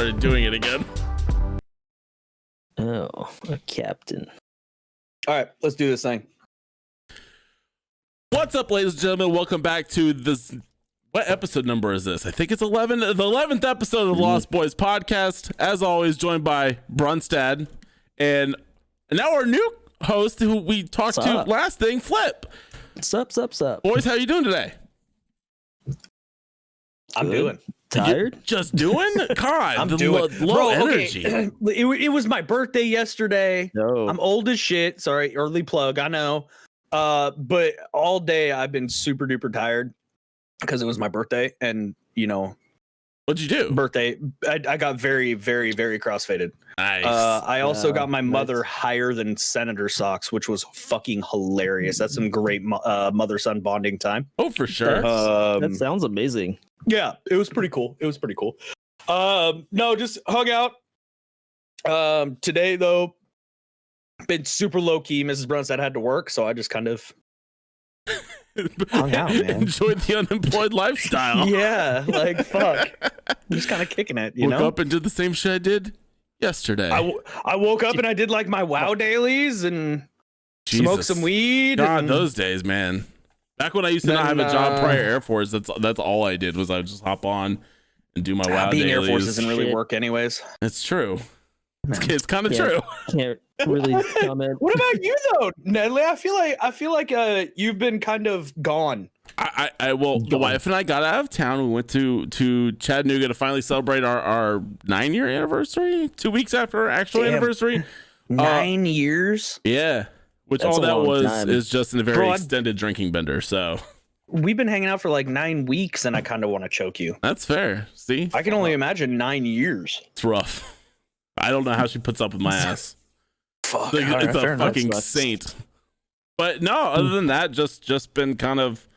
started doing it again. Oh, a captain. All right, let's do this thing. What's up, ladies and gentlemen? Welcome back to this. What episode number is this? I think it's 11. The 11th episode of Lost Boys podcast. As always, joined by BRUNSTAD and now our new host who we talked to last thing, Flip. Sup. Boys, how you doing today? I'm doing. Tired? Just doing? God, I'm the doing. low energy. Okay. It was my birthday yesterday. No. I'm old as shit. Sorry, early plug. I know. But all day I've been super duper tired because it was my birthday, and you know, What'd you do? birthday. I got very, very, very crossfaded. Nice. I also got my nice. mother higher than senator socks, which was fucking hilarious. That's some great mother son bonding time. Oh, for sure. That sounds amazing. Yeah, it was pretty cool. No, just hung out. Today though, been super low key. Mrs. Brunstad had to work, so I just kind of hung out, man. Enjoyed the unemployed lifestyle. Yeah, like fuck. I'm just kind of kicking it, you Woke know. up and did the same shit I did yesterday. I woke up and I did like my WoW dailies and smoked some weed. God, and those days, man. Back when I used to not have a job prior Air Force, that's all I did was I would just hop on and do my WoW being dailies. Air Force doesn't really work anyways. It's true. It's kind of true. Can't really comment. What about you though, Nedley? I feel like you've been kind of gone. The wife and I got out of town. We went to Chattanooga to finally celebrate our 9-year anniversary. 2 weeks after our actual anniversary. 9 years. Yeah. Which That's all a that long was time. is just in a very extended drinking bender. So We've been hanging out for like 9 weeks, and I kind of want to choke you. that's fair. See, I can only imagine 9 years. it's rough. I don't know how she puts up with my ass. Fuck, Like, it's a fair enough. fucking saint. But no, other than that, just been kind of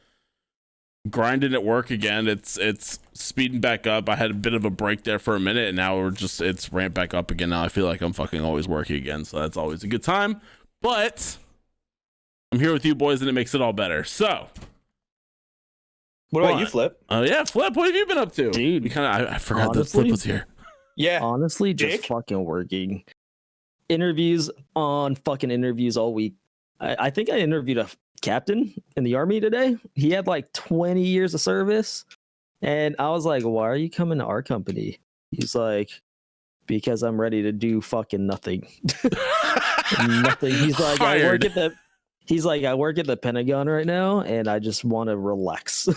grinding at work again. It's speeding back up. I had a bit of a break there for a minute, and now it's ramped back up again. Now I feel like I'm fucking always working again, so that's always a good time. But I'm here with you boys, and it makes it all better. So, What about you, Flip? oh yeah, Flip, what have you been up to? Dude, We kind of I forgot that honestly, Flip was here. Yeah, Honestly, just Jake? fucking working. Interviews on fucking interviews all week. I think I interviewed a captain in the army today. He had like 20 years of service. And I was like, why are you coming to our company? He's like, because I'm ready to do fucking nothing. Nothing. He's like, I work at the Pentagon right now, and I just want to relax.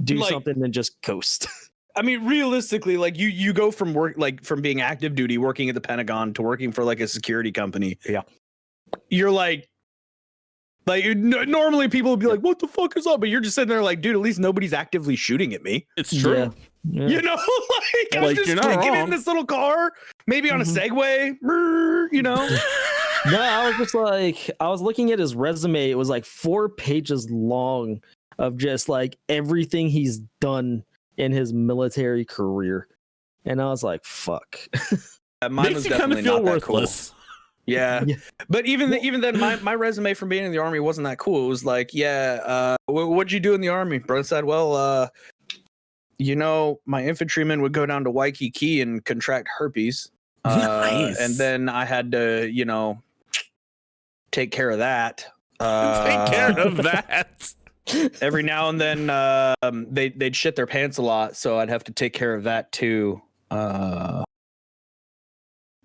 Do Like- something and just coast. I mean, realistically, like you go from from being active duty, working at the Pentagon, to working for like a security company. Yeah. You're like normally people would be like, "What the fuck is up?" But you're just sitting there like, "Dude, at least nobody's actively shooting at me." It's true. Yeah. You know, like I'm Like, just you're not getting wrong. in this little car, maybe on a Segway. You know. No, I was just like, I was looking at his resume. It was like 4 pages long of just like everything he's done in his military career. And I was like, fuck. Mine Makes was you kind of definitely feel not that cool. worthless. Yeah. Yeah. But even then, my resume from being in the army wasn't that cool. It was like, what'd you do in the army? Bro said, well, my infantryman would go down to Waikiki and contract herpes. Nice. And then I had to, take care of that. Take care of that. Every now and then they'd shit their pants a lot, so I'd have to take care of that too.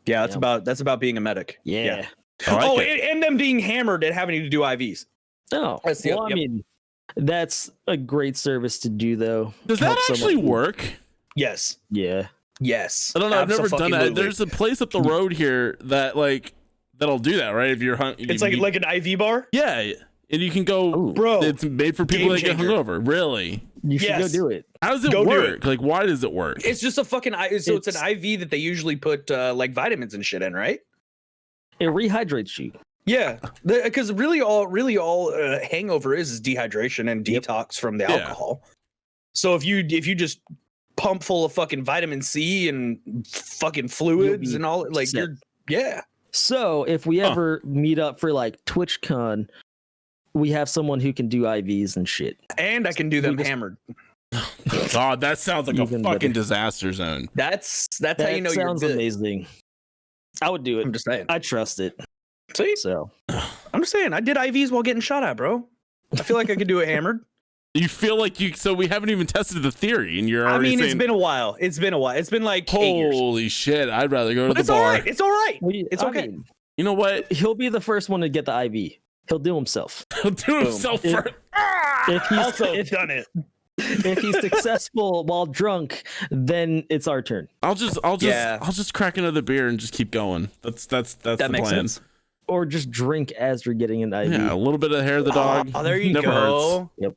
That's about being a medic. Yeah. I like Oh, it. and them being hammered and having to do IVs. No. That's the- Well, I yep. mean, that's a great service to do, though. Does that Help actually someone- work? Yes. Yeah. Yes. I don't know. I've never done that. Abso-fucking-lutely. There's a place up the road here that'll do that, right? If you're It's like an IV bar, yeah, and you can go. Ooh. bro. It's made for people Game that get changer. hungover. Really? You should Yes. go do it. How does it Go do work? it. Like, why does it work? It's just a fucking. It's an IV that they usually put like vitamins and shit in, right? It rehydrates you. Yeah, because really all hangover is dehydration and detox from the Yeah. alcohol. So if you just pump full of fucking vitamin C and fucking fluids be and all, like set. yeah. So if we ever meet up for like TwitchCon, we have someone who can do IVs and shit. And I can do them We just- hammered. God, that sounds like Even a fucking better. disaster zone. That's how That you know you're sounds good. amazing. I would do it. I'm just saying. I trust it. See, So I'm just saying. I did IVs while getting shot at, bro. I feel like I could do it hammered. You feel like you? So we haven't even tested the theory, and you're I already mean, saying, it's been a while. It's been like 8 years. "Holy shit! I'd rather go to But the it's all bar." right. It's all right. It's I okay. mean, You know what? he'll be the first one to get the IV. He'll do himself. He'll do himself If- first. If he's Also if, done it. if he's successful while drunk, then it's our turn. I'll just crack another beer and just keep going. That's That the makes plan. sense. Or just drink as you're getting an IV. Yeah, a little bit of hair of the dog. Oh, there you never go. hurts. Yep.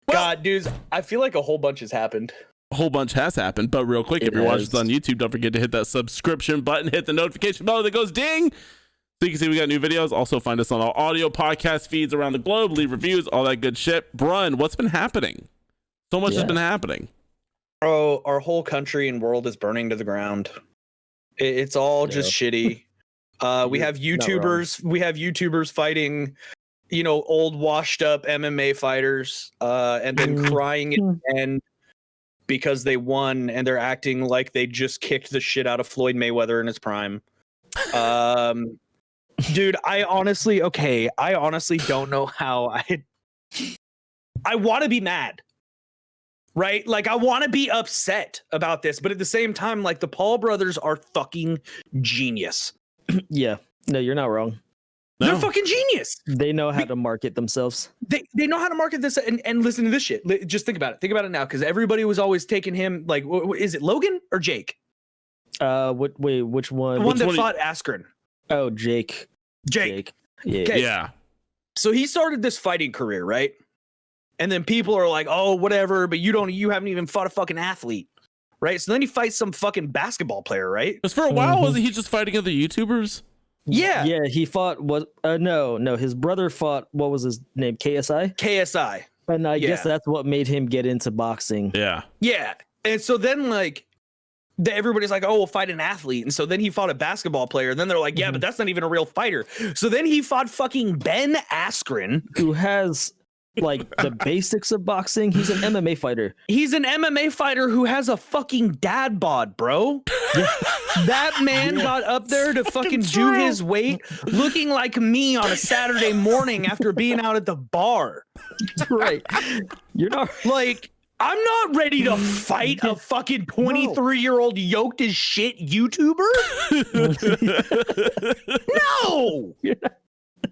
God, dudes, I feel like a whole bunch has happened. A whole bunch has happened, but real quick, if It you're watching has. this on YouTube, don't forget to hit that subscription button, hit the notification bell that goes ding, so you can see we got new videos. Also, find us on all audio podcast feeds around the globe. Leave reviews, all that good shit. Brun, what's been happening? So much has Yeah. been happening. Bro, our whole country and world is burning to the ground. It's all just shitty. We You're have not wrong. YouTubers. We have YouTubers fighting, old washed up MMA fighters, and then crying at the end because they won, and they're acting like they just kicked the shit out of Floyd Mayweather in his prime. Dude, I honestly don't know how I want to be mad. Right? Like, I want to be upset about this, but at the same time, like, the Paul brothers are fucking genius. Yeah. No, you're not wrong. No. They're fucking genius. They know how to market themselves. They know how to market this, and listen to this shit. Just think about it. Think about it now, because everybody was always taking him, like, is it Logan or Jake? Wait, which one? The one that one- fought Askren. Oh, Jake. Jake. Yeah. Okay. Yeah. So he started this fighting career, right? And then people are like, oh, whatever, but you haven't even fought a fucking athlete. Right? So then he fights some fucking basketball player, right? Because for a while, Mhm. wasn't he just fighting other YouTubers? Yeah. Yeah, he fought no, his brother fought, what was his name? KSI? KSI. And I guess Yeah. that's what made him get into boxing. Yeah. Yeah. And so then, like, everybody's like, oh, we'll fight an athlete. And so then he fought a basketball player. And then they're like, yeah, but that's not even a real fighter. So then he fought fucking Ben Askren. Who has like the basics of boxing. He's an MMA fighter. He's an MMA fighter who has a fucking dad bod, bro. That man got up there to fucking do his weight looking like me on a Saturday morning after being out at the bar. Right. You're not Like, I'm not ready to fight a fucking 23-year-old yoked as shit YouTuber. No.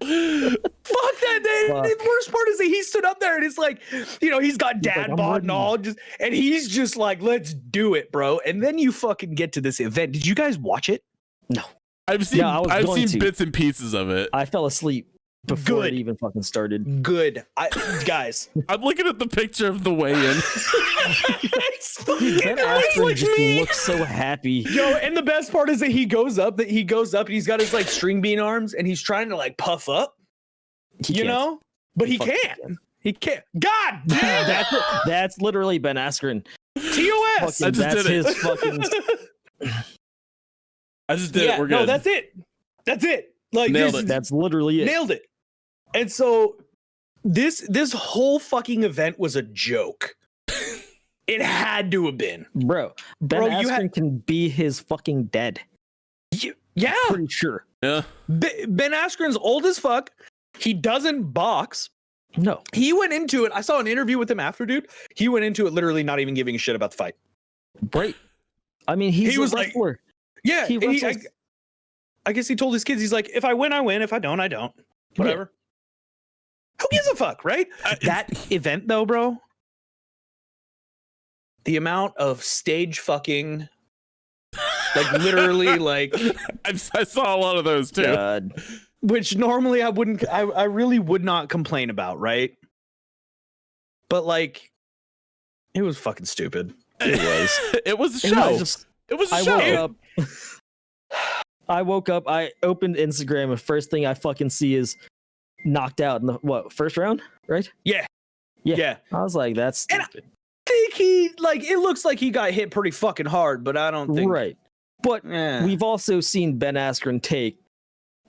Fuck that. Fuck. The worst part is that he stood up there and it's like, he's got dad I'm bod and ready. all, and he's just like, let's do it, bro. And then you fucking get to this event. Did you guys watch it? No. I've seen I was I've going seen to. bits and pieces of it. I fell asleep before Good. it even fucking started. Good. Guys. I'm looking at the picture of the weigh-in. It's fucking Ben looks Askren like just me. looks so happy. Yo, and the best part is that he goes up and he's got his like string bean arms and he's trying to like puff up, He can't. but he Fuck, he can't. He can't. God damn. That's literally Ben Askren. TOS. I just That's did it. his fucking. I just did it. We're good. No, that's it. That's it. Like, Nailed this- it. That's literally it. Nailed it. And so this whole fucking event was a joke. It had to have been. Bro, Ben Bro, Askren you had- can be his fucking dead. Yeah. Pretty sure. Yeah. Ben Askren's old as fuck. He doesn't box. No. He went into it. I saw an interview with him after, dude. He went into it literally not even giving a shit about the fight. Right. I mean, he was was like- wrestler. Yeah. He wrestles- I guess he told his kids, he's like, if I win, I win. If I don't, I don't. Whatever. Who gives a fuck, right? That event, though, bro. The amount of stage fucking, like literally, like, I saw a lot of those too. God. which normally I really would not complain about, right? But like, it was fucking stupid. It was. It was a And I show. just- It was a I show. woke up. I opened Instagram, and first thing I fucking see is knocked out in the first round, right? Yeah. Yeah. Yeah. I was like, that's And stupid. Think he it looks like he got hit pretty fucking hard, but I don't think Right. But Eh. we've also seen Ben Askren take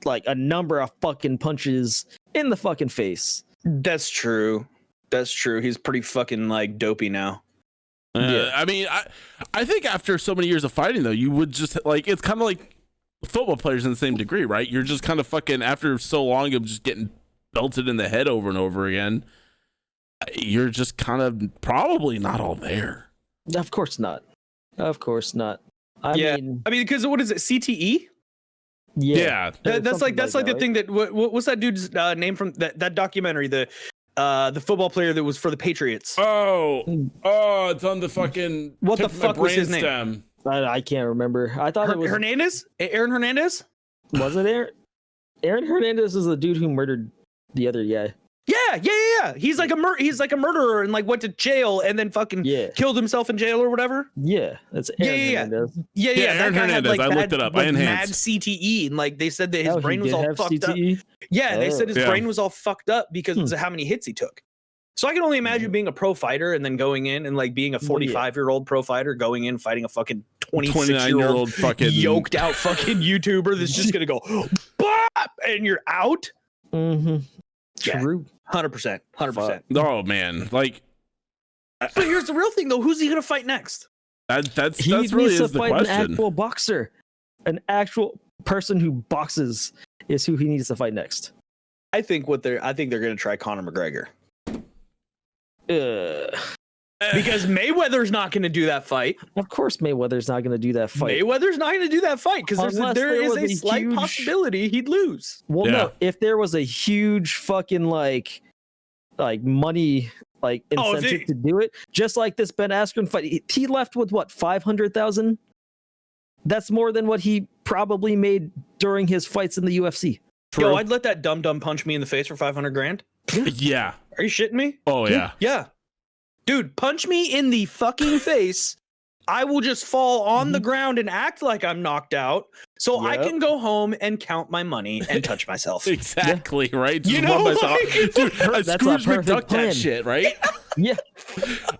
like a number of fucking punches in the fucking face. That's true. That's true. He's pretty fucking like dopey now. Yeah. I mean, I think after so many years of fighting, though, you would just like it's kind of like football players in the same degree, right? You're just kind of fucking after so long of just getting belted in the head over and over again. You're just kind of probably not all there. Of course not. Of course not. I mean, because what is it? CTE? Yeah. That's like the right? thing that what's that dude's name from that documentary? The football player that was for the Patriots. Oh, it's on the fucking. What the fuck was his name? I can't remember. I thought it was Hernandez. Aaron Hernandez. Was it Aaron? Aaron Hernandez is the dude who murdered the other guy. Yeah. He's like a murderer and like went to jail and then fucking killed himself in jail or whatever. Yeah, that's Aaron Hernandez. Yeah. Aaron Hernandez. I looked it up. I enhanced. Mad CTE and like they said that his brain was all fucked CTE? up. Yeah, they said his brain was all fucked up because of how many hits he took. So I can only imagine being a pro fighter and then going in and like being a 45-year-old pro fighter going in fighting a fucking 29-year-old fucking yoked out fucking YouTuber that's just gonna go bop and you're out. Mm-hmm. Yeah. True. 100%. Oh man, like. But here's the real thing, though. Who's he gonna fight next? That's He really needs to is the fight question. an actual boxer, an actual person who boxes is who he needs to fight next. I think they're gonna try Conor McGregor because Mayweather's not gonna do that fight. Of course, Mayweather's not going to do that fight. Mayweather's not gonna do that fight because there is a slight possibility he'd lose. Well, no, if there was a huge fucking like money incentive to do it, just like this Ben Askren fight, he left with what, 500,000? That's more than what he probably made during his fights in the UFC. Yo, I'd let that dumb punch me in the face for 500 grand. Yeah. Are you shitting me? Oh yeah. Yeah. Dude, punch me in the fucking face. I will just fall on the ground and act like I'm knocked out so I can go home and count my money and touch myself. Exactly, right? You know, dude, that's a Scrooge perfect McDuck plan. that shit, right? Yeah.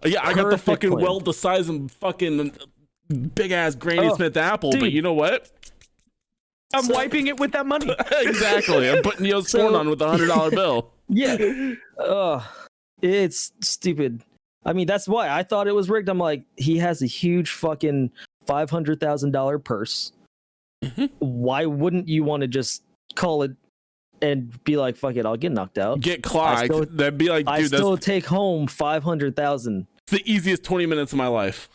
Yeah, I got the Perfect fucking plan. well the size of fucking big ass Granny Smith apple, but dude. you know what? I'm wiping it with that money. Exactly. I'm putting Neo's phone on with a $100 bill. Yeah. It's stupid. I mean, that's why I thought it was rigged. I'm like, he has a huge fucking $500,000 purse. Mm-hmm. Why wouldn't you want to just call it and be like, fuck it, I'll get knocked out. Get clocked. That'd be like, dude, I still take home 500,000. It's the easiest 20 minutes of my life.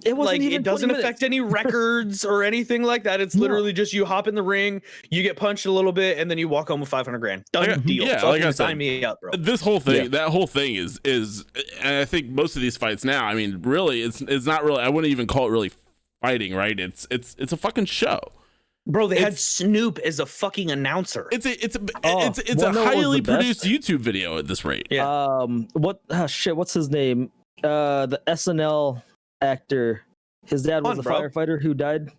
It wasn't Like, even it doesn't 20 affect minutes. any records or anything like that. It's literally just you hop in the ring, you get punched a little bit, and then you walk home with 500 grand. Done deal. Yeah, Fucking like I said, sign me up, bro. This whole thing, that whole thing is, and I think most of these fights now, I mean, really, it's not really. I wouldn't even call it really fighting, right? It's a fucking show. Bro, they had Snoop as a fucking announcer. It's a highly produced YouTube video at this rate. Yeah. What's his name? The SNL actor. His dad was a firefighter who died.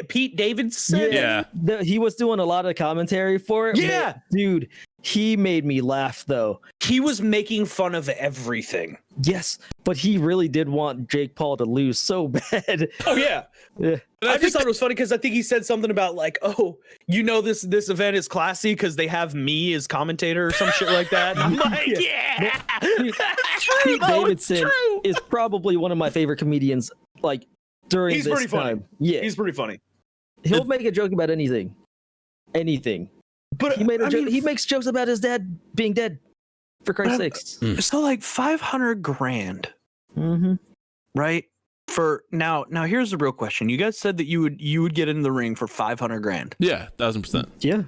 Pete Davidson. Yeah. He was doing a lot of commentary for it. Yeah. But, dude, he made me laugh though. He was making fun of everything. Yes, but he really did want Jake Paul to lose so bad. Oh yeah. Yeah. I just thought it was funny because I think he said something about like, oh, you know, this event is classy because they have me as commentator or some shit like that. And I'm like, yeah. Pete Davidson is probably one of my favorite comedians. Like during He's this pretty funny. time, yeah, He's pretty funny. He'll make a joke about anything. But He made a joke. He makes jokes about his dad being dead. For Christ's sakes. So like 500 grand, Mm-hmm. right? For now here's the real question. You guys said that you would get in the ring for 500 grand. Yeah, 1000%. Yeah.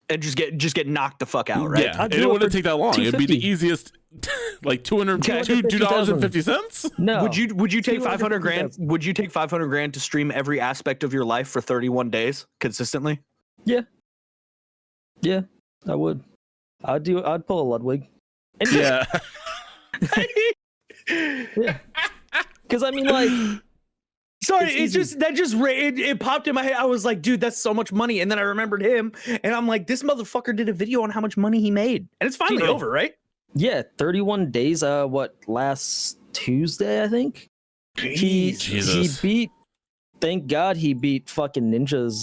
And just get knocked the fuck out, right? Yeah, I'd and do it it wouldn't for take that long. It'd be the easiest, like $2.50. No. Would you take 500 grand? 250,000. Would you take 500 grand to stream every aspect of your life for 31 days consistently? Yeah, I would. I'd pull a Ludwig. And Yeah. yeah. Because I mean, like, Sorry, It's it popped in my head. I was like, dude, that's so much money. And then I remembered him, and I'm like, this motherfucker did a video on how much money he made, and it's finally over, right? yeah, 31 days. Last Tuesday, I think. Jesus. He beat. Thank God he beat fucking Ninja's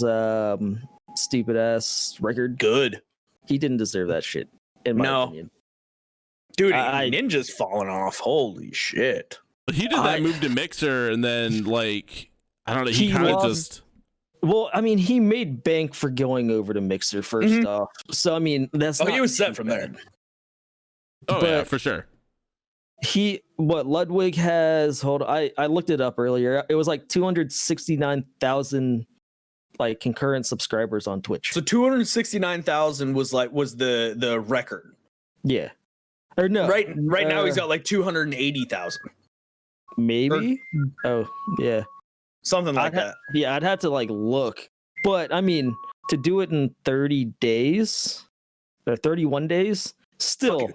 stupid ass record. Good. He didn't deserve that shit, in my opinion. Dude, I- Ninja's falling off. Holy shit. He did that move to Mixer, and then like I don't know. He He kind of lost- just. Well, I mean, he made bank for going over to Mixer 1st off. So I mean, that's Oh, not he was set too from there. bad. Oh yeah, but- for sure. What Ludwig has, hold on, I looked it up earlier. It was like 269,000 like concurrent subscribers on Twitch. So 269,000 was the record. Yeah. Or no. Right now he's got like 280,000. Maybe. Oh, yeah. Something like that. Yeah, I'd have to like look. But I mean, to do it in 30 days or 31 days, still.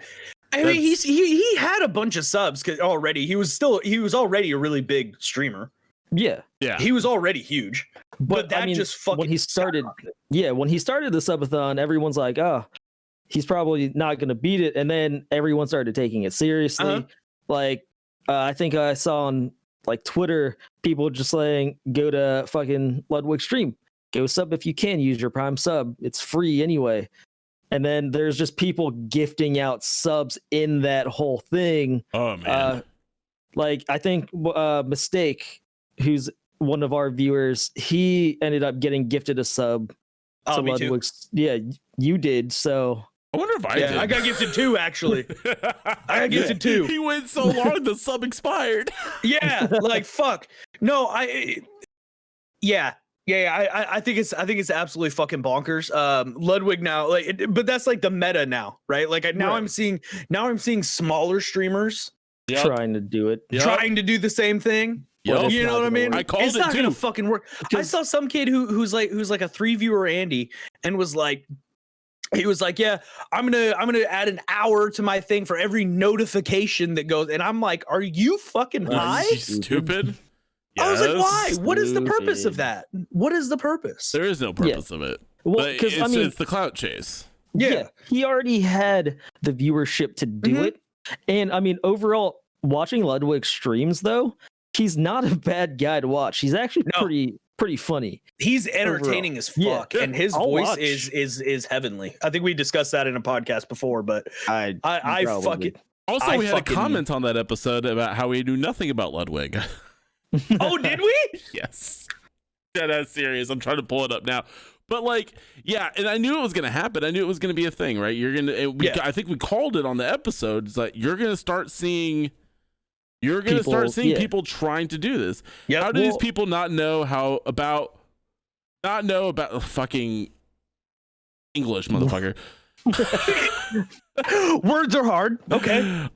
I mean, he had a bunch of subs already. He was already a really big streamer. Yeah. Yeah. He was already huge. But that just fucking when he started the subathon, everyone's like, oh, he's probably not gonna beat it. And then everyone started taking it seriously. Uh-huh. Like I think I saw on like Twitter people just saying, go to fucking Ludwig stream. Go sub if you can, use your Prime sub. It's free anyway. And then there's just people gifting out subs in that whole thing. Oh man. Like I think Mistake, who's one of our viewers, he ended up getting gifted a sub to me too. Ludwig's. Yeah, you did. So I wonder if I did. I got gifted 2 actually. I got gifted 2. He went so long the sub expired. Yeah, like fuck. No, I think it's absolutely fucking bonkers. Ludwig now, but that's like the meta now, right? Like now Right. I'm seeing smaller streamers Yep. trying to do it. Yep. trying to do the same thing. Yep. it's You know not what I gonna mean? work. I called it's it not gonna too. fucking work. I Because- saw some kid who's like a 3 viewer Andy and was like, he was like, yeah, I'm gonna add an hour to my thing for every notification that goes, and I'm like, are you fucking high? Are you stupid? I was like, Yes. why? What is the purpose of Stupid. that? What is the purpose? There is no purpose of it. Well, But because it's, I mean, it's the clout chase. Yeah. he already had the viewership to do Mhm. it. And I mean, overall, watching Ludwig streams though, he's not a bad guy to watch. He's actually No. pretty funny. He's entertaining as Yeah. fuck, and his I'll voice watch. is heavenly. I think we discussed that in a podcast before, but I probably fucking Also, I we had a fucking- comment on that episode about how we knew nothing about Ludwig. oh, did we? Yes. Yeah, that's serious. I'm trying to pull it up now. But like, yeah, and I knew it was gonna happen. I knew it was gonna be a thing, right? You're gonna. Yeah. I think we called it on the episode. It's like you're gonna start seeing. You're gonna People- start seeing yeah. people trying to do this. Yep. How do these Well- people not know about fucking English, motherfucker? Words are hard. Okay.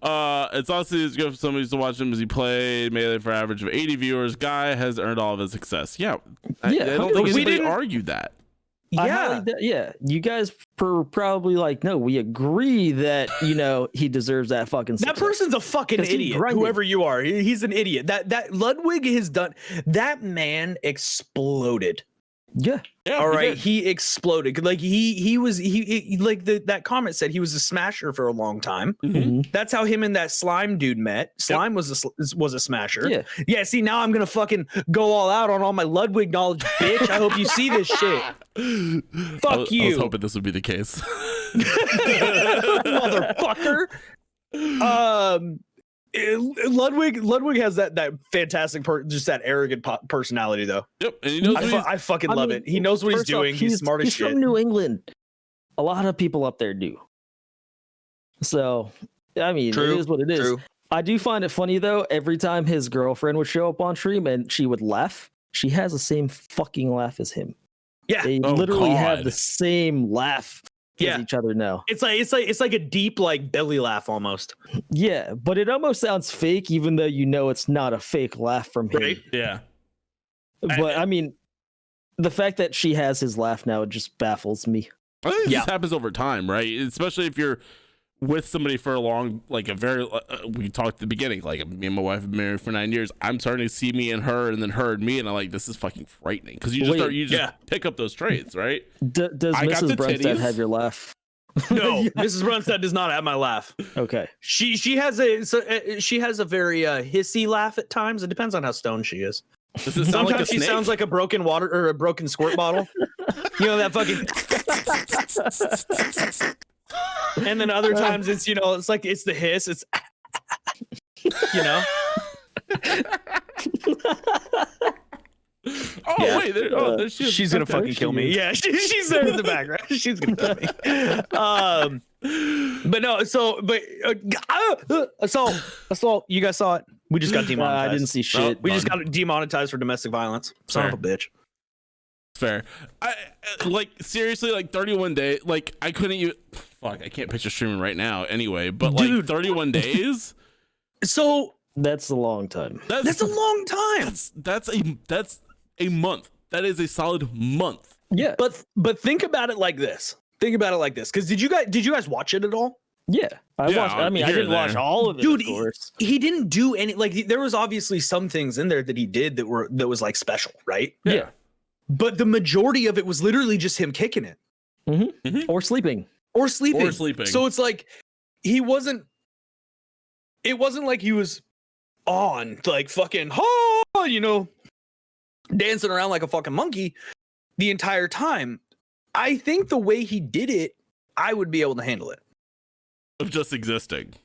It's also as good for somebody to watch him as he played Melee for average of 80 viewers. Guy has earned all of his success. Yeah, I don't think we anybody didn't- argued that. Yeah. You guys probably like, no, we agree that he deserves that fucking. That success. person's a fucking 'Cause he idiot. grinded. Whoever you are, he's an idiot. That Ludwig has done. That man exploded. Yeah, Yeah, All he right, did. he exploded. Like he was like that comment said he was a smasher for a long time. Mhm. That's how him and that slime dude met. Slime was a smasher. yeah. Yeah, see, now I'm gonna fucking go all out on all my Ludwig knowledge, bitch. I hope you see this shit. Fuck I was you, hoping this would be the case. motherfucker. Ludwig has that fantastic just that arrogant personality though. Yep, and he knows what he's, I fucking love it. He knows what he's first off, doing. He's smart as he's shit. from New England. A lot of people up there do. So, I mean, True, it is what it is. True. I do find it funny though. Every time his girlfriend would show up on stream and she would laugh, she has the same fucking laugh as him. Yeah. They Oh, literally have God. the same laugh Yeah. as each other now. It's like a deep like belly laugh almost. Yeah, but it almost sounds fake, even though it's not a fake laugh from him. Right. yeah. But I mean, the fact that she has his laugh now just baffles me. I think Yeah. this happens over time, right? Especially if you're with somebody for a long, like a very, we talked at the beginning, like me and my wife have been married for 9 years. I'm starting to see me and her, and then her and me, and I'm like, this is fucking frightening because you just yeah. pick up those traits, right? Does I got Mrs. the Brunstad titties. have your laugh? No, Mrs. Brunstad does not have my laugh. Okay. She has a very hissy laugh at times. It depends on how stoned she is. Does it sound like a Sometimes she snake? sounds like a broken water or a broken squirt bottle. You know that fucking. And then other times it's, you know, it's like it's the hiss, it's you know. Oh Yeah. wait, there she is. She's gonna Okay, fucking she kill me. is. Yeah, she's there in the background. She's gonna kill me. But no, so assault. You guys saw it. We just got demonetized. I didn't see shit. We just got demonetized for domestic violence. Son of a bitch. Fair. I like seriously, like 31 days. Like I couldn't even. Fuck, I can't picture streaming right now. Anyway, but like Dude. 31 days. So That's a long time. that's a long time. That's a month. That is a solid month. Yeah. But think about it like this. Because did you guys watch it at all? Yeah. I Yeah, watched. I mean, I here didn't and watch there. all of it, Dude, of course. He didn't do any there was obviously some things in there that he did that was like special, right? Yeah. But the majority of it was literally just him kicking it Or sleeping. or sleeping. So it's like it wasn't like he was on like fucking you know, dancing around like a fucking monkey the entire time. I think the way he did it, I would be able to handle it. Of just existing.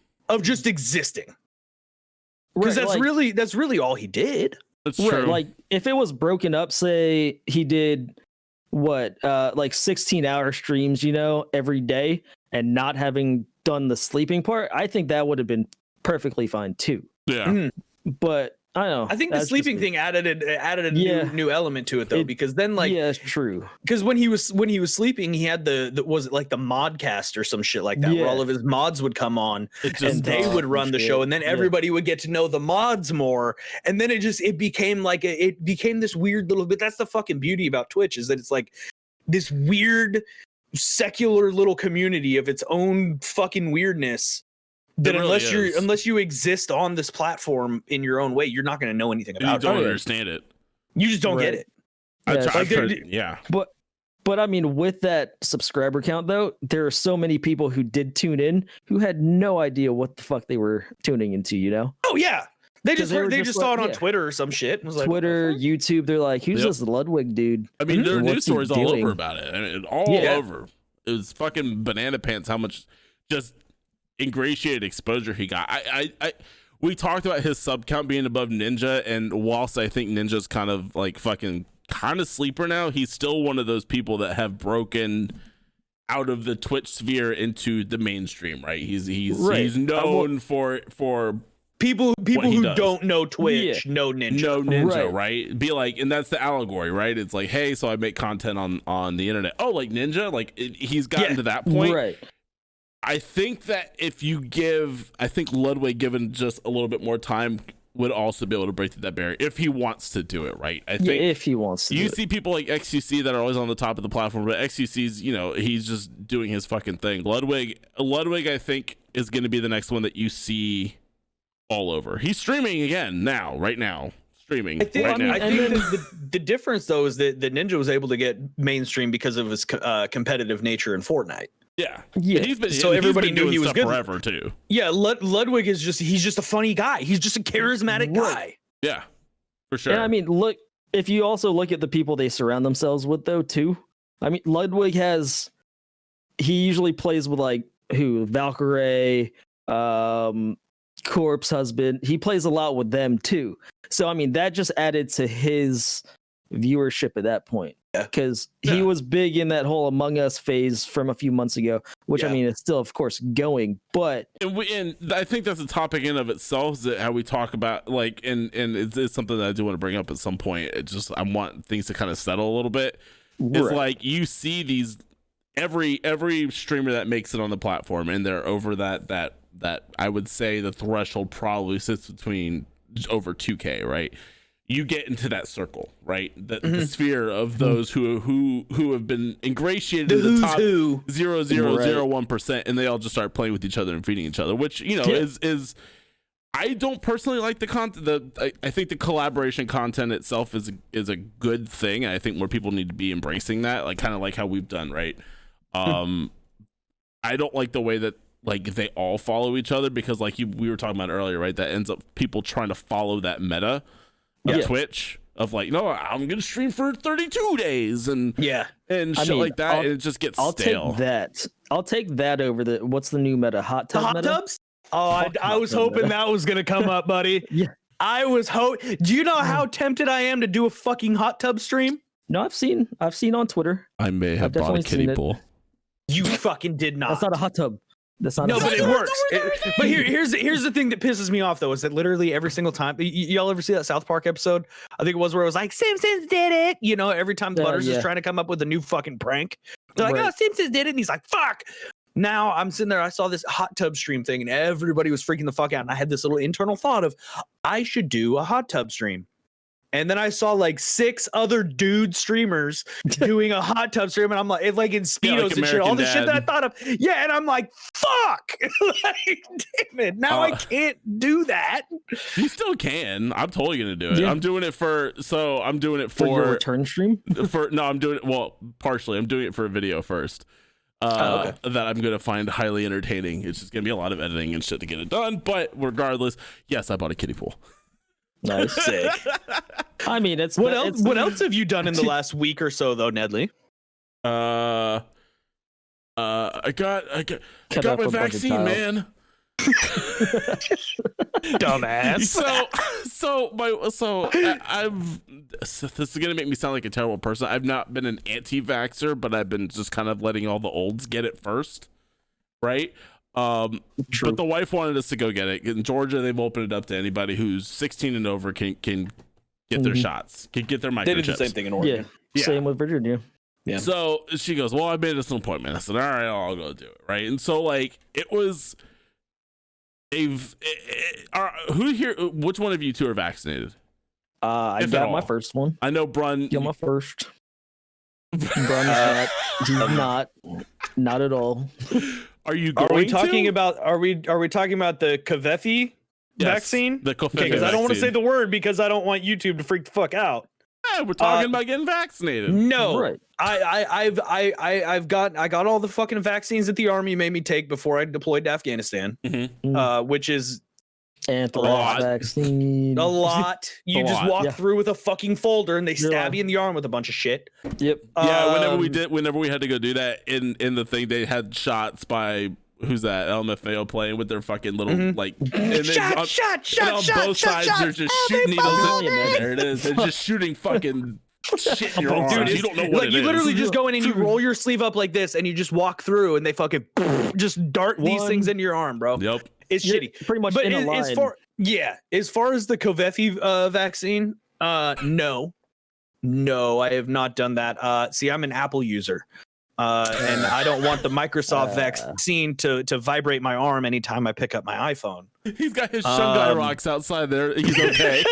Because Right, that's really all he did. That's right, true. like if it was broken up, say he did like 16-hour streams, you know, every day and not having done the sleeping part, I think that would have been perfectly fine too. Yeah. Mhm. But I don't know. I think the that's sleeping just thing added a Yeah. new element to it though, because then like yeah, it's true. because when he was sleeping, he had the was it like the modcast or some shit like that, where Yeah. all of his mods would come on It just and they would run the shit. show, and then Yeah. everybody would get to know the mods more, and then it became like it became this weird little bit. That's the fucking beauty about Twitch, is that it's like this weird secular little community of its own fucking weirdness. That It really is. unless you exist on this platform in your own way, you're not going to know anything And you about don't it. understand it. You just don't get Right. it. I Yeah, try, it's I like try- yeah. But I mean, with that subscriber count though, there are so many people who did tune in who had no idea what the fuck they were tuning into, you know? Oh yeah, they just they were they just just saw like- it on yeah. Twitter or some shit. And was like, Twitter, YouTube, they're like, who's Yep. this Ludwig dude? I mean, there are And news what's he stories all doing? over about it. I mean, all Yeah. over. It was fucking banana pants how much just ingratiated exposure he got. We talked about his sub count being above Ninja, and whilst I think Ninja's kind of like fucking kind of sleeper now, he's still one of those people that have broken out of the Twitch sphere into the mainstream, right? He's Right. known for people he who does. don't know Twitch know Ninja. no Ninja, Right. right? Be like, and that's the allegory, right? It's like, hey, so I make content on the internet. Oh, like Ninja, like he's gotten Yeah. to that point. Right. I think that if you I think Ludwig, given just a little bit more time, would also be able to break through that barrier if he wants to do it, right? I Yeah, think if he wants to. you do it. see people like XQC that are always on the top of the platform, but XQC's, you know, he's just doing his fucking thing. Ludwig, I think, is going to be the next one that you see all over. He's streaming again right now. Streaming I think, right now. I think the difference though is that Ninja was able to get mainstream because of his competitive nature in Fortnite. Yeah. Yeah. He's been, So he's everybody been knew doing he was stuff good. forever too. Yeah, Ludwig is he's just a funny guy. He's just a charismatic Right. guy. Yeah, for sure. And I mean, look, if you also look at the people they surround themselves with, though, too. I mean, Ludwig he usually plays with like Valkyrie, Corpse Husband. He plays a lot with them too. So I mean, that just added to his viewership at that point. Yeah. Because Yeah. he was big in that whole Among Us phase from a few months ago, which I Yeah. mean, it's still, of course, going. But and I think that's a topic in of itself, is that how we talk about like, and it's something that I do want to bring up at some point. It just, I want things to kind of settle a little bit. It's right. like you see these every streamer that makes it on the platform, and they're over that I would say the threshold probably sits between over 2K, right? You get into that circle, right? The sphere of those who have been ingratiated The to the who's top who. 0.001%, and they all just start playing with each other and feeding each other, which, you know, Yeah. is I don't personally like the content. I think the collaboration content itself is a good thing, and I think more people need to be embracing that, like kind of like how we've done, right? I don't like the way that like they all follow each other, because like we were talking about earlier, right? That ends up people trying to follow that meta of Yeah. Twitch, of like, no, I'm gonna stream for 32 days and shit like that. And it just gets stale. I'll take that over the what's the new meta? Hot tub meta? Tubs? Oh, I was hoping that was gonna come up, buddy. Yeah. I was Do you know how tempted I am to do a fucking hot tub stream? No, I've seen on Twitter. I may have bought a kiddie pool. You fucking did not. That's not a hot tub. That's not. No, but it works. But here's the thing that pisses me off though is that literally every single time y'all ever see that South Park episode? I think it was where it was like Simpsons did it. You know, every time Butters is trying to come up with a new fucking prank, they're like, "Oh, Simpsons did it," and he's like, "Fuck." Now I'm sitting there. I saw this hot tub stream thing, and everybody was freaking the fuck out. And I had this little internal thought of, I should do a hot tub stream. And then I saw like 6 other dude streamers doing a hot tub stream, and I'm like in Speedos like and shit, all the Dad. shit that I thought of. Yeah, and I'm like, fuck, like, damn it, now I can't do that. You still can. I'm totally gonna do it. Yeah. I'm doing it for your return stream. I'm doing it. Partially. I'm doing it for a video first. That I'm gonna find highly entertaining. It's just gonna be a lot of editing and shit to get it done. But regardless, yes, I bought a kiddie pool. Nice. Sick. I mean, what else have you done in the last week or so though, Nedley? I got my vaccine, man. Dumbass. This is gonna make me sound like a terrible person. I've not been an anti-vaxxer, but I've been just kind of letting all the olds get it first, right? But the wife wanted us to go get it. In Georgia, they've opened it up to anybody who's 16 and over can get their shots, can get their microchips. They did the same thing in Oregon. Yeah. Same with Virginia. Yeah. So she goes, well, I made this an appointment. I said, all right, I'll go do it. Right. And so like it was who here? Which one of you two are vaccinated? I got my first one. I know Brun. Got my first. Brun is not at all. Are you going Are we talking to? about are we talking about the Kofefi vaccine? The Kofefi because I don't want to say vaccine. the word because I don't want YouTube to freak the fuck out. Yeah, we're talking about getting vaccinated. No, Right. I got all the fucking vaccines that the army made me take before I deployed to Afghanistan, which is Anthrax vaccine. a lot. You just walk through with a fucking folder and they stab you in the arm with a bunch of shit. Yep. Yeah, whenever we had to go do that in the thing, they had shots by who's that LMFAO playing with their fucking little like and shot, on both sides they're just shooting needles. There it is. They're just shooting fucking shit in your arm. Dude, You don't know what like it you is. literally just go in and you roll your sleeve up like this and you just walk through and they fucking just dart these things into your arm, bro. Yep. It's shitty. Pretty much But in a line. as far as the Kofefi vaccine, no, I have not done that. See, I'm an Apple user, and I don't want the Microsoft vaccine to vibrate my arm anytime I pick up my iPhone. He's got his Shungai rocks outside there. He's okay.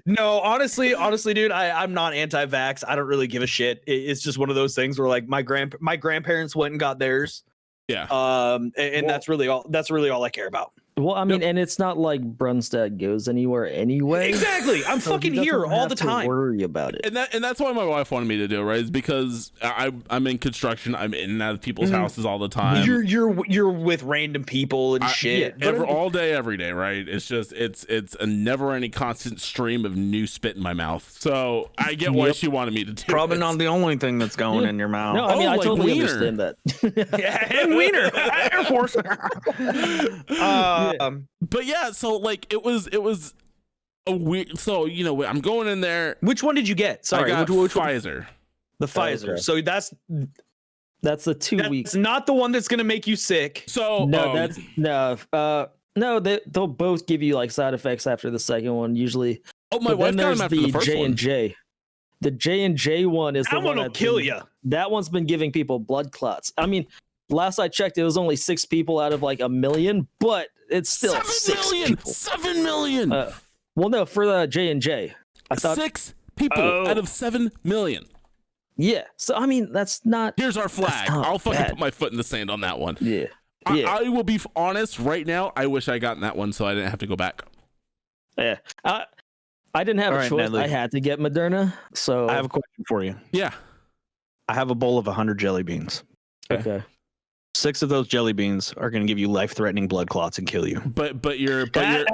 No, honestly, dude, I'm not anti-vax. I don't really give a shit. It's just one of those things where like my grandparents went and got theirs. Yeah. And that's really all I care about. Well, I mean, and it's not like Brunstad goes anywhere anyway. Exactly. I'm so fucking here all the time. Worry about it. And that's why my wife wanted me to do it, right? Is because I'm in construction. I'm in and out of people's houses all the time. You're with random people and shit. All day, every day, right? It's just it's a never-ending constant stream of new spit in my mouth. So I get why she wanted me to do Probably it. not the only thing that's going in your mouth. No, I mean, I like totally wiener. understand that. Yeah, and wiener, Air Force. But yeah, so like it was a weird. So you know, I'm going in there. Which one did you get? Sorry, I got which Pfizer. The Pfizer. Okay. So that's the 2 weeks. not the one that's gonna make you sick. So No, they'll both give you like side effects after the second one usually. my wife got him after the first one. J&J. The J&J one is the That one will kill you. That one's been giving people blood clots. I mean, last I checked, it was only 6 people out of like 1 million, but it's still 6 people. 7 million. Well, no, for the J&J, I thought 6 people out of 7 million. Yeah. So I mean, that's not. Here's our flag. I'll fucking put my foot in the sand on that one. Yeah. I will be honest right now. I wish I gotten that one so I didn't have to go back. Yeah. I didn't have a choice. Nedley. I had to get Moderna. So I have a question for you. Yeah. I have a bowl of 100 jelly beans. Okay. 6 of those jelly beans are going to give you life-threatening blood clots and kill you. But you're 10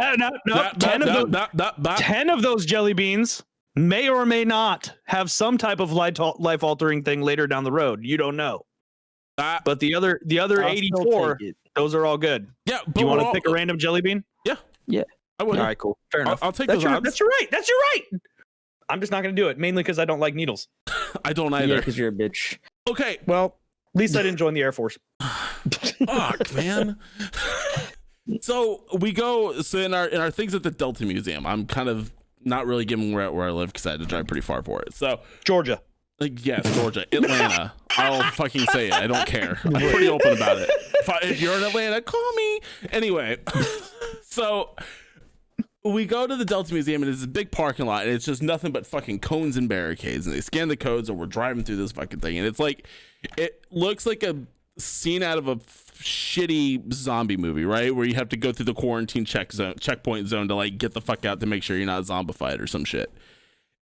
of those jelly beans may or may not have some type of life-altering thing later down the road. You don't know. But the other I'll 84, those are all good. Yeah, Do you want to pick a random jelly bean? Yeah. I would. All right, cool. Fair enough. I'll take that's those odds. That's your right. That's your right. I'm just not going to do it, mainly because I don't like needles. I don't either. Yeah, because you're a bitch. Okay. Well, at least I didn't join the Air Force. Fuck, man. So we go. So in our things at the Delta Museum, I'm kind of not really giving where I live because I had to drive pretty far for it. So Georgia. like, yes, Georgia, Atlanta. I'll fucking say it. I don't care. I'm pretty open about it. If you're in Atlanta, call me. Anyway, so we go to the Delta Museum and it's a big parking lot and it's just nothing but fucking cones and barricades, and they scan the codes and we're driving through this fucking thing, and it's like, it looks like a scene out of a shitty zombie movie, right? Where you have to go through the quarantine checkpoint zone to like get the fuck out to make sure you're not zombified or some shit.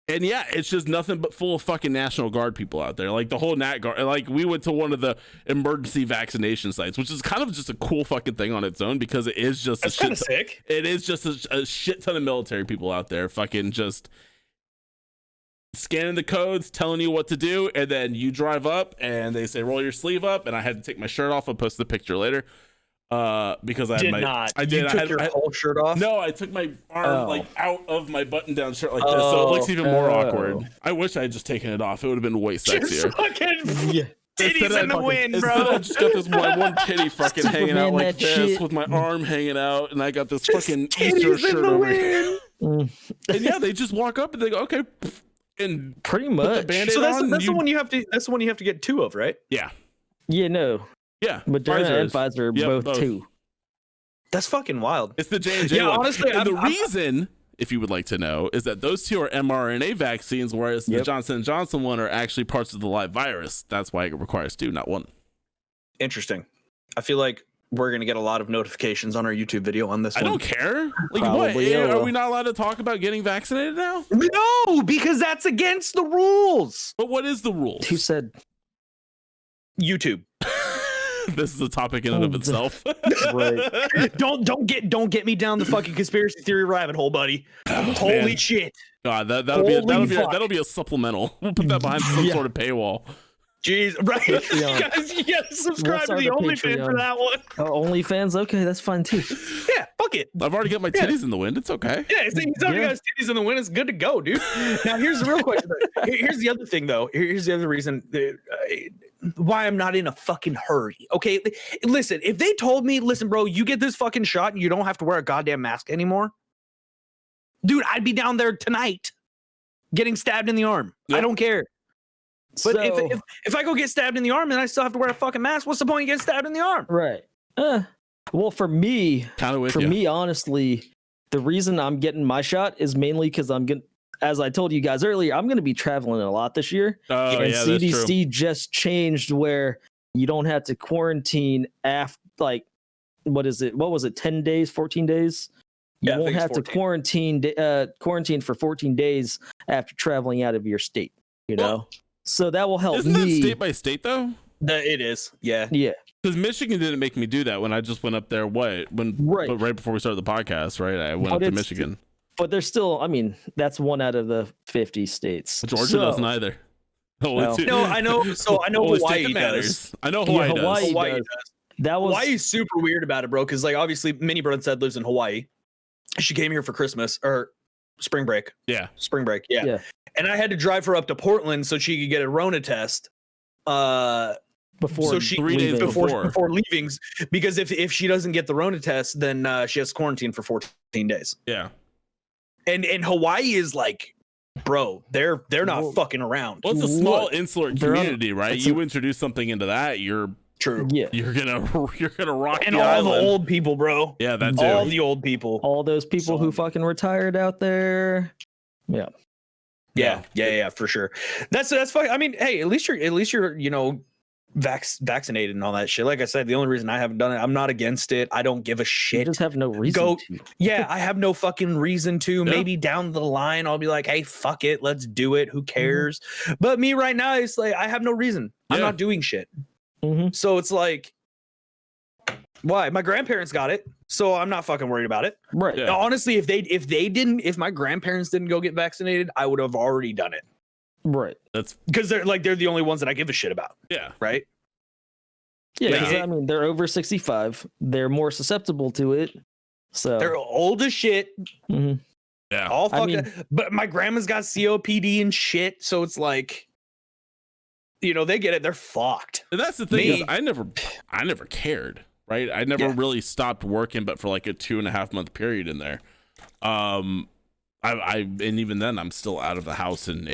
And yeah, it's just nothing but full of fucking National Guard people out there. Like the whole Nat Guard. Like we went to one of the emergency vaccination sites, which is kind of just a cool fucking thing on its own because it is just That's kind of sick. It is just a shit ton of military people out there fucking just scanning the codes, telling you what to do, and then you drive up and they say roll your sleeve up, and I had to take my shirt off. I'll post the picture later. Because I I did. You took your whole shirt off? No, I took my arm like out of my button-down shirt like this, so it looks even more awkward. I wish I had just taken it off. It would have been way sexier. Fucking titties in the wind, bro. I just got this one titty fucking hanging out like this shit. with my arm hanging out, and I got this fucking Easter shirt over here. And yeah, they just walk up and they go, okay, and pretty put the much. Band-Aid So that's on, the one you have to. That's the one you have to get 2 of, right? Yeah, Yeah, no. yeah. Moderna and Pfizer Yep, both 2. That's fucking wild. It's the J&J Yeah, one. honestly, and the reason, if you would like to know, is that those 2 are mRNA vaccines, whereas the Johnson & Johnson one are actually parts of the live virus. That's why it requires 2, not 1. Interesting. I feel like we're gonna get a lot of notifications on our YouTube video on this I one. don't care. Like, Probably, what? yeah. Are we not allowed to talk about getting vaccinated now? No, because that's against the rules. But what is the rules? Who said? YouTube. This is a topic in and of itself. Right. Don't get me down the fucking conspiracy theory rabbit hole, buddy. Holy man. shit. God, Holy fuck. that'll be a supplemental. We'll put that behind some sort of paywall. Jeez, right? Patreon. You gotta subscribe We'll to the start the OnlyFans for Patreon. that one. OnlyFans? Okay, that's fine too. Yeah, fuck it. I've already got my titties in the wind. It's okay. Yeah, he's already got his titties in the wind. It's good to go, dude. Now, here's the real question. Here's the other thing, though. Here's the other reason why I'm not in a fucking hurry. Okay, listen, if they told me, listen, bro, you get this fucking shot and you don't have to wear a goddamn mask anymore, dude, I'd be down there tonight getting stabbed in the arm. Yep. I don't care. But So, if I go get stabbed in the arm and I still have to wear a fucking mask, what's the point of getting stabbed in the arm? right. Well, for me, Kind of with you. me, honestly, the reason I'm getting my shot is mainly because I'm going to, as I told you guys earlier, I'm going to be traveling a lot this year. Oh, And yeah, that's true. CDC just changed where you don't have to quarantine after, like, what is it? What was it? 10 days, 14 days? You Yeah, I won't think it's have to 14. quarantine for 14 days after traveling out of your state, you Well, know? So that will help Isn't that me. state by state, though? It is. Yeah. Yeah. Because Michigan didn't make me do that when I just went up there. Right before we started the podcast, right? I went But up to it's- Michigan. But there's still, I mean, that's 1 out of the 50 states. Georgia So- doesn't either. Only Well, two- No, I know. So I know only state Hawaii that matters. does. I know Yeah, Hawaii Hawaii does. Hawaii does. does. That was Hawaii's super weird about it, bro. Because like obviously, Mini BRUNSTAD lives in Hawaii. She came here for Christmas or spring break. Yeah. Spring break. Yeah. Yeah. And I had to drive her up to Portland so she could get a Rona test. before So she 3 days leaving. before leavings, because if she doesn't get the Rona test, then she has to quarantine for 14 days. Yeah. And Hawaii is like, bro, they're not Whoa. fucking around. Well, it's a small What? insular They're on- community, right? it's You introduce something into that, you're True. Yeah. gonna rock And the all island. the old people, bro. Yeah, that too. All the old people. All those people who fucking retired out there. Yeah. Yeah, for sure. That's fine. I mean, hey, at least you're you know, vaccinated and all that shit. Like I said, the only reason I haven't done it, I'm not against it. I don't give a You shit. just have no reason Go- to. Yeah, I have no fucking reason to. Yeah. Maybe down the line I'll be like, hey, fuck it, let's do it. Who cares? But me right now, it's like I have no reason. I'm Yeah. not doing shit. Mhm. So it's like, Why? My grandparents got it, so I'm not fucking worried about it. Right. Yeah. Honestly, if my grandparents didn't go get vaccinated, I would have already done it. Right. That's Because they're the only ones that I give a shit about, yeah. right? Yeah, Yeah. 'cause, I mean, they're over 65. They're more susceptible to it. So They're old as shit, mhm. Yeah. all I fucked mean- up. But my grandma's got COPD and shit, so it's like, they get it. They're fucked. And that's the thing is Me- I never cared, right? I never Yeah. really stopped working, but for like a 2.5 month period in there. I and even then I'm still out of the house and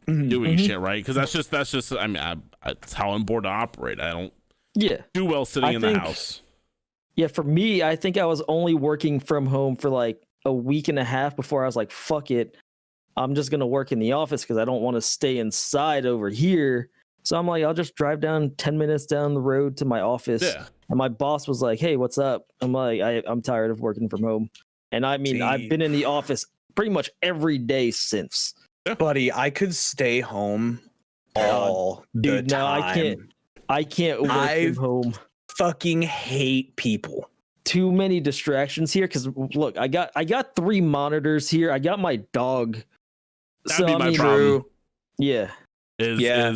doing Mhm. shit, right? Because that's just I mean it's how I'm born to operate. I don't Yeah. do well sitting I in the think- house. Yeah, for me, I think I was only working from home for like a week and a half before I was like, fuck it. I'm just going to work in the office because I don't want to stay inside over here. So I'm like, I'll just drive down 10 minutes down the road to my office. Yeah. And my boss was like, hey, what's up? I'm like, I'm tired of working from home. And I mean, I've been in the office pretty much every day since. Buddy, I could stay home all Dude, the no, time. I can't work I've- from home. Fucking hate people. Too many distractions here because look, I got 3 monitors here. I got my dog. That'd be my problem. True. Yeah. Yeah.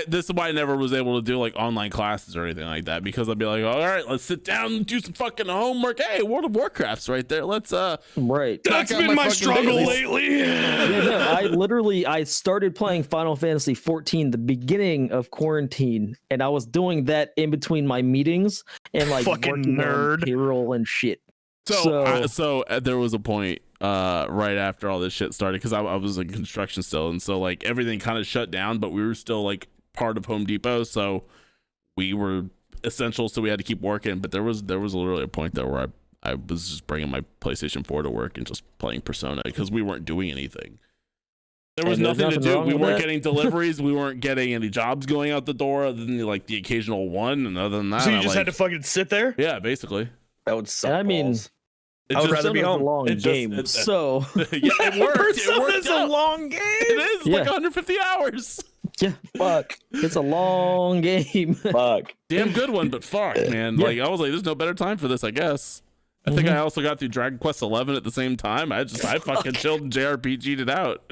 This is why I never was able to do like online classes or anything like that, because I'd be like, all right, let's sit down and do some fucking homework. Hey, World of Warcraft's right there. Let's Right. That's knock out been my fucking struggle dailies. lately. Yeah, no, I started playing Final Fantasy 14 the beginning of quarantine, and I was doing that in between my meetings and like Fucking working on nerd. payroll and shit. So there was a point right after all this shit started, because I was in construction still, and so like everything kind of shut down, but we were still like part of Home Depot, so we were essential, so we had to keep working. But there was literally a point there where I was just bringing my PlayStation 4 to work and just playing Persona because we weren't doing anything. There was And there's nothing to nothing do. wrong We with weren't that. getting deliveries. We weren't getting any jobs going out the door other than like the occasional one. And other than that, So you I'm just had to like, fucking sit there? yeah, basically. That would suck. And I mean, balls. It I would just- rather be Persona's home. a long It just- game, it- so yeah, it worked. It worked Persona's a out. long game. It is. It's Yeah. like 150 hours. yeah, Fuck. it's a long game. Fuck. Damn good one, but fuck, man. Yeah. Like I was like, there's no better time for this, I guess. I think I also got through Dragon Quest 11 at the same time. I fucking chilled and JRPG'd it out.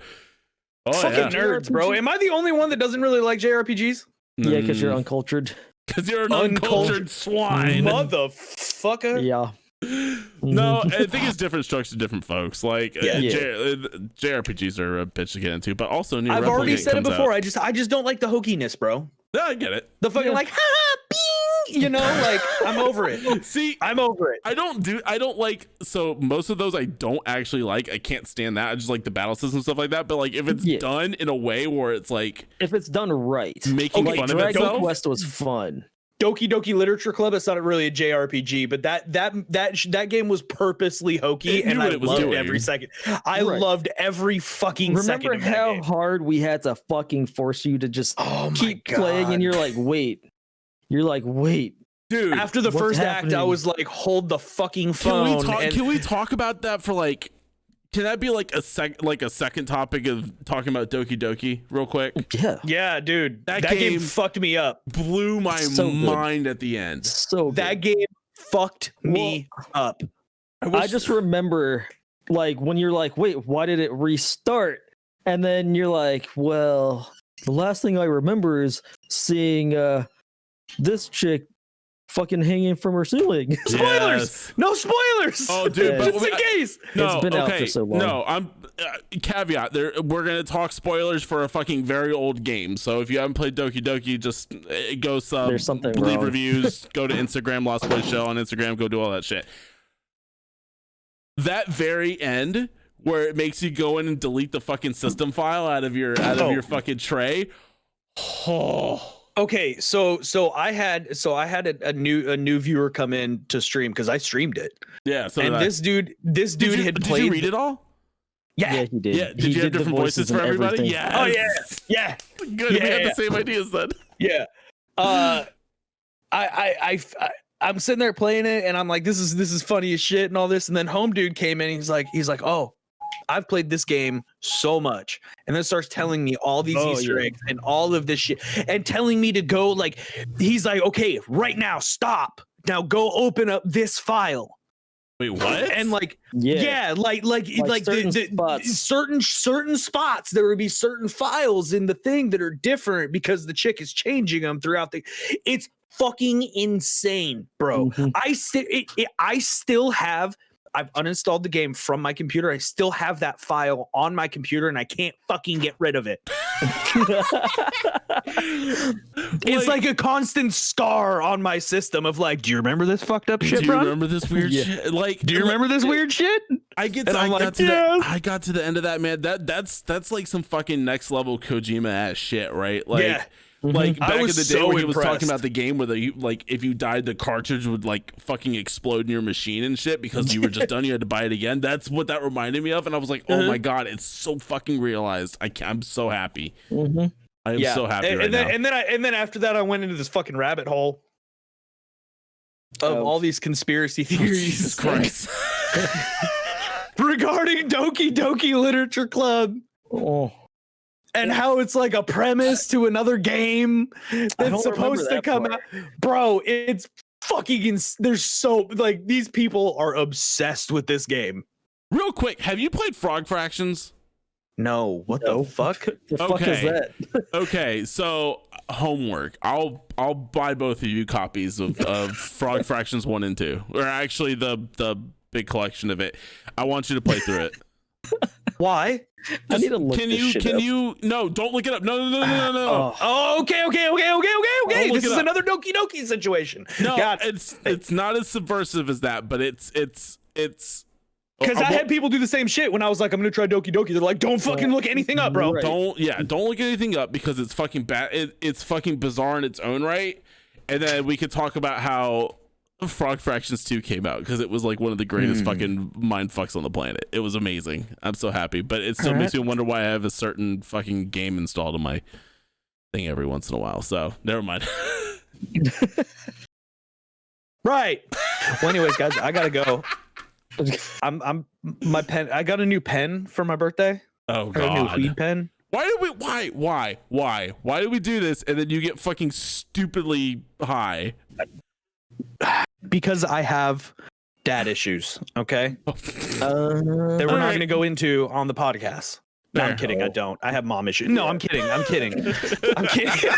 Oh Fucking yeah, nerds, bro. Am I the only one that doesn't really like JRPGs? Yeah, because you're uncultured. because you're an uncultured swine. Motherfucker. Yeah. No, I think it's different strokes to different folks. Like Yeah. JRPGs are a bitch to get into, but also new. I've already Replicant said it comes before. out. I just don't like the hokiness, bro. No, I get it. The fucking Yeah. like, ha ha, bing, like I'm over it. See, I'm over it. I don't like, so most of those I don't actually like. I can't stand that. I just like the battle system stuff like that. But like if it's Yeah. done in a way where it's like If it's done right. making Okay, fun of Dragon itself. Quest was fun. Doki Doki Literature Club. It's not really a JRPG, but that game was purposely hokey, It knew and what I it was loved doing. every second. I Right. loved every fucking second Remember of that how game. hard we had to fucking force you to just Oh my keep God. playing, and you're like, wait. Dude, After the What's first act, I happening? was like, hold the fucking can phone. we talk? and- Can we talk about that for like? Can that be like a second topic of talking about Doki Doki real quick? Yeah, yeah, dude, That that game game- fucked me up. Blew my So good. mind at the end. so good. That game fucked me up. I just remember like when you're like, wait, why did it restart? And then you're like, well, the last thing I remember is seeing this chick fucking hanging from her ceiling. Spoilers! Yes. No spoilers. Oh, dude, Yeah. but just in case. no, It's been out for okay, so long. No, I'm caveat. We're gonna talk spoilers for a fucking very old game. So if you haven't played Doki Doki, just go sub, There's something leave wrong. reviews, go to Instagram, Lost Boys Show on Instagram, go do all that shit. That very end where it makes you go in and delete the fucking system file out of your fucking tray. Oh. Okay, so I had a new viewer come in to stream because I streamed it, Yeah. So and that- this dude had did played. you read it all? Yeah. Yeah, he did. Yeah. Did He you have the different voices for and everybody? everything. Yeah. Oh yeah. Good. We had the same ideas then. Yeah. I'm sitting there playing it, and I'm like, this is funny as shit and all this. And then home dude came in, and he's like, oh, I've played this game so much, and then starts telling me all these Easter eggs and all of this shit, and telling me to go like, he's like, okay, right now, stop. now go open up this file. Wait, what? And like, Yeah. like certain the spots. certain spots, there would be certain files in the thing that are different because the chick is changing them throughout it's fucking insane, bro. Mhm. I still have, I've uninstalled the game from my computer. I still have that file on my computer and I can't fucking get rid of it. It's like a constant scar on my system of like, do you remember this fucked up shit, do you bro? remember this weird shit? Like, Do you remember this weird shit? I get And to, I'm I like, got to yes. I got to the end of that, man. That's like some fucking next level Kojima ass shit, right? Like, Yeah. like I back in was the day so when he was talking impressed. about the game where like if you died, the cartridge would like fucking explode in your machine and shit because you were just done. You had to buy it again. That's what that reminded me of, and I was like, oh my god, it's so fucking realized. I'm so happy. I am so happy right now. And then after that, I went into this fucking rabbit hole of all these conspiracy theories. Jesus Christ. Regarding Doki Doki Literature Club. Oh. And how it's like a premise to another game that's supposed to come out. Bro, it's fucking there's so like these people are obsessed with this game. Real quick, have you played Frog Fractions? No, what the fuck? The fuck is that? Okay, so homework. I'll buy both of you copies of Frog Fractions 1 and 2. Or actually the big collection of it. I want you to play through it. Why? I need to look Can this you shit can up. you no, don't look it up. No. Oh, okay. I'll look This it is up. another Doki Doki situation. No, God, it's not as subversive as that, but it's because I had people do the same shit when I was like, I'm gonna try Doki Doki. They're like, don't fucking look anything up, bro. Right. don't look anything up because it's fucking bad. It's fucking bizarre in its own right. And then we could talk about how Frog Fractions 2 came out because it was like one of the greatest fucking mind fucks on the planet. It was amazing. I'm so happy, but it still makes me wonder why I have a certain fucking game installed on my thing every once in a while. So never mind. Right. Well, anyways, guys, I gotta go. I'm my pen. I got a new pen for my birthday. Oh I got a new god. weed pen. Why did we why do we do this and then you get fucking stupidly high? Because I have dad issues. Okay, that we're not Alright. going to go into on the podcast. No, I'm Fair. kidding. I don't. I have mom issues. No, I'm kidding. I'm kidding. I'm kidding.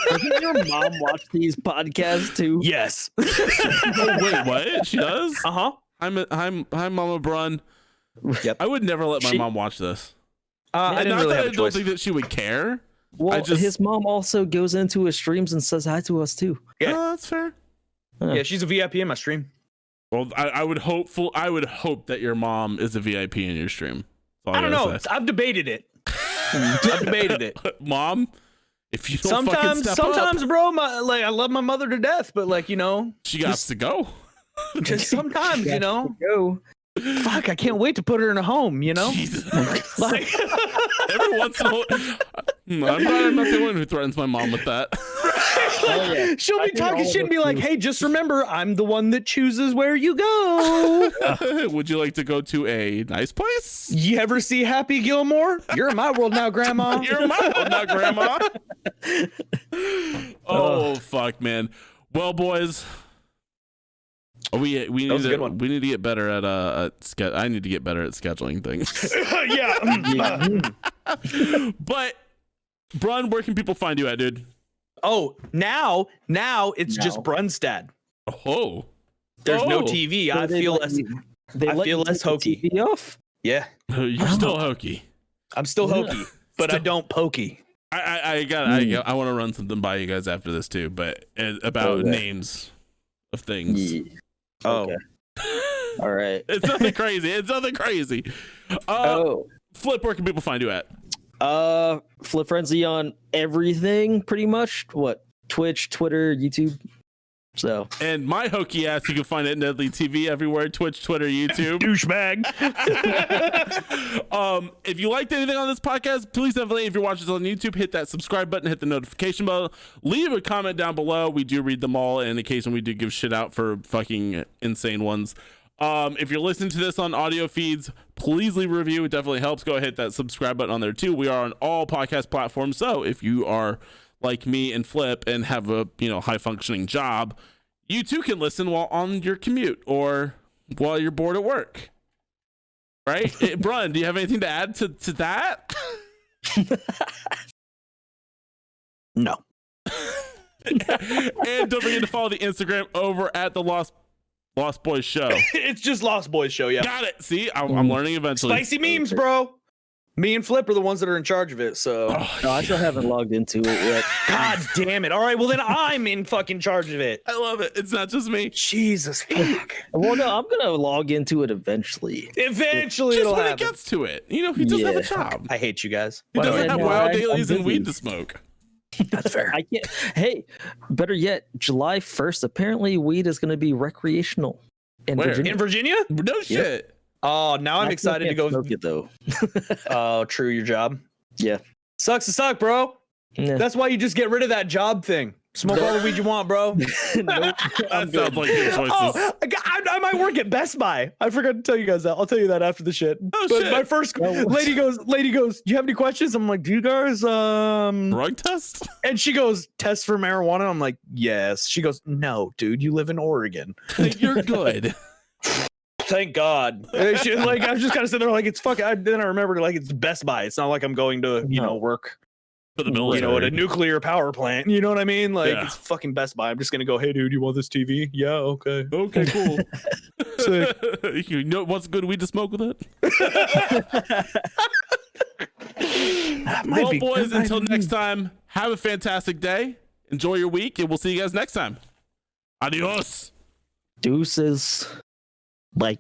Doesn't your mom watch these podcasts too? Yes. Oh, wait, what? She does? Uh huh. Hi, Mama Brun. Yep. I would never let my She- mom watch this. I didn't Not really that have I a don't choice. think that she would care. Well, I just- his mom also goes into his streams and says hi to us too. Yeah. Oh, that's fair. Yeah, she's a VIP in my stream. Well, I would hope that your mom is a VIP in your stream. That's all I don't gotta know. say. I've debated it. I've debated it. Mom, if you don't fucking step sometimes, up, bro. I love my mother to death, but like she got to go. just sometimes, Go. fuck, I can't wait to put her in a home. Jesus. Like, Every once in a while, I'm glad I'm not the one who threatens my mom with that. Oh, yeah. she'll I be think talking all shit of and be us like, do. "Hey, just remember, I'm the one that chooses where you go." Would you like to go to a nice place? You ever see Happy Gilmore? You're in my world now, Grandma. You're in my world now, Grandma. Oh fuck, man. Well, boys, we need was a good one. to get better at I need to get better at scheduling things. Yeah. But Brun, where can people find you at, dude? Oh, now it's just Now. Brunstad. Oh, There's no Oh. TV. So I they feel let less. you- they I let feel you less take the hokey. TV off? Yeah, you're still hokey. I'm still hokey, but I don't pokey. I want to run something by you guys after this too, but about Okay. names of things. Yeah. Oh, Okay. All right. It's nothing crazy. It's nothing crazy. Flip, where can people find you at? Flip Frenzy on everything pretty much. What? Twitch, Twitter, YouTube. So And my hokey ass, you can find it at NEDLEY TV everywhere: Twitch, Twitter, YouTube. douchebag. If you liked anything on this podcast, please definitely, if you're watching this on YouTube, hit that subscribe button, hit the notification bell, leave a comment down below. We do read them all, and occasionally we do give shit out for fucking insane ones. If you're listening to this on audio feeds, please leave a review. It definitely helps. Go ahead, hit that subscribe button on there too. We are on all podcast platforms, so if you are like me and Flip and have a high functioning job, you too can listen while on your commute or while you're bored at work. Right? Brun, do you have anything to add to that? No. And don't forget to follow the Instagram over at the Lost Boys Show. It's just Lost Boys Show, yeah. Got it. See, I'm learning eventually. Spicy memes, bro. Me and Flip are the ones that are in charge of it, so. No, I still haven't logged into it yet. God damn it. All right, well, then I'm in fucking charge of it. I love it. It's not just me. Jesus, fuck. Well, no, I'm gonna log into it eventually. Eventually, Just it'll when it happen. gets to it. You know, he doesn't have a Yeah. job. I hate you guys. He By the doesn't way. have no, wild I'm dailies and weed busy. to smoke. That's fair. I can't. Hey, better yet, July 1st. Apparently, weed is gonna be recreational in Where? Virginia. In Virginia? No shit. Oh, now I'm I still excited to can't go. smoke it though. Oh, true, your job. Yeah. Sucks to suck, bro. Yeah. That's why you just get rid of that job thing. Smoke all the weed you want, bro. Nope, That I'm sounds good. like good choices. Oh, I might work at Best Buy. I forgot to tell you guys that. I'll tell you that after the shit. Oh, But shit. my first Oh, what? lady goes, do you have any questions? I'm like, do you guys Drug test? and she goes, test for marijuana? I'm like, yes. She goes, no, dude, you live in Oregon. You're good. Thank God. And she, like, I was just kind of sitting there like, it's fucking. Then I remembered like it's Best Buy. It's not like I'm going to, you know, work, For the you military. know, at a nuclear power plant. You know what I mean? Like Yeah. it's fucking Best Buy. I'm just gonna go, hey, dude, you want this TV? Yeah, okay. Okay, cool. Sick. You know what's good weed to smoke with it? Well, boys, until next time, have a fantastic day. Enjoy your week, and we'll see you guys next time. Adios. Deuces. Like.